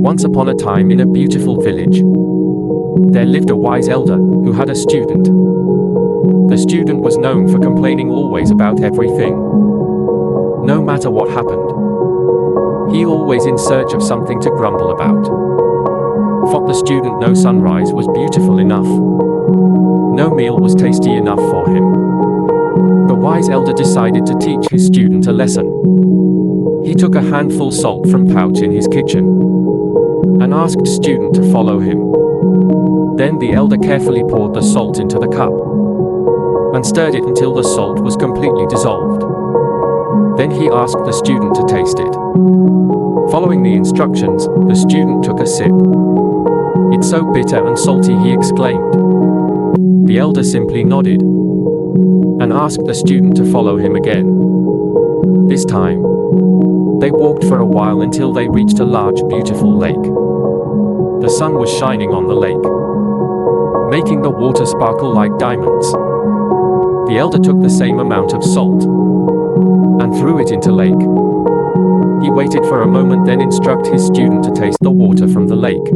Once upon a time in a beautiful village, there lived a wise elder who had a student. The student was known for complaining always about everything. No matter what happened, he always in search of something to grumble about. Thought the student no sunrise was beautiful enough. No meal was tasty enough for him. The wise elder decided to teach his student a lesson. He took a handful salt from pouch in his kitchen and asked student to follow him. Then the elder carefully poured the salt into the cup and stirred it until the salt was completely dissolved. Then he asked the student to taste it. Following the instructions, the student took a sip. "It's so bitter and salty," he exclaimed. The elder simply nodded and asked the student to follow him again. This time, they walked for a while until they reached a large, beautiful lake. The sun was shining on the lake, making the water sparkle like diamonds. The elder took the same amount of salt and threw it into the lake. He waited for a moment, then instructed his student to taste the water from the lake.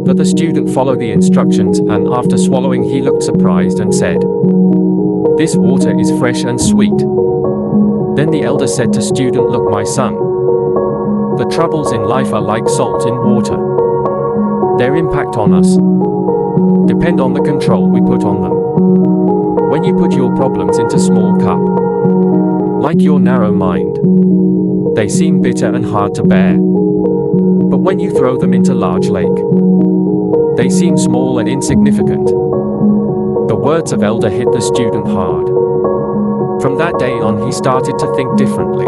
But the student followed the instructions, and after swallowing he looked surprised and said, "This water is fresh and sweet." Then the elder said to student, "Look, my son, the troubles in life are like salt in water. Their impact on us depend on the control we put on them. When you put your problems into small cup, like your narrow mind, they seem bitter and hard to bear. But when you throw them into large lake, they seem small and insignificant." The words of elder hit the student hard. From that day on, he started to think differently.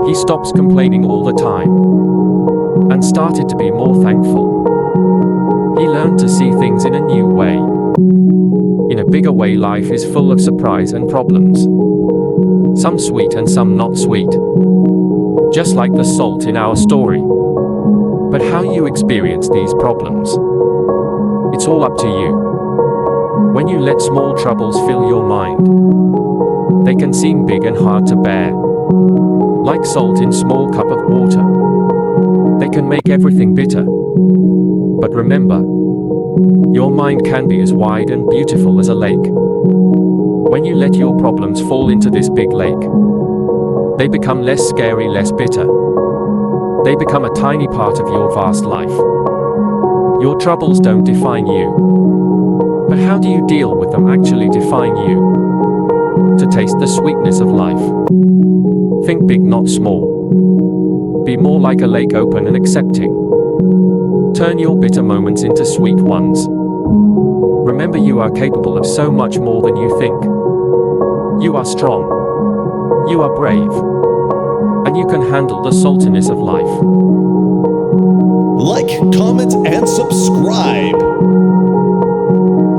He stopped complaining all the time and started to be more thankful. He learned to see things in a new way. In a bigger way, life is full of surprise and problems. Some sweet and some not sweet. Just like the salt in our story. But how you experience these problems, it's all up to you. When you let small troubles fill your mind, they can seem big and hard to bear. Like salt in small cup of water, they can make everything bitter. But remember, your mind can be as wide and beautiful as a lake. When you let your problems fall into this big lake, they become less scary, less bitter. They become a tiny part of your vast life. Your troubles don't define you. But how do you deal with them actually define you? To taste the sweetness of life, think big, not small. Be more like a lake, open and accepting. Turn your bitter moments into sweet ones. Remember, you are capable of so much more than you think. You are strong. You are brave. And you can handle the saltiness of life. Like, comment, and subscribe.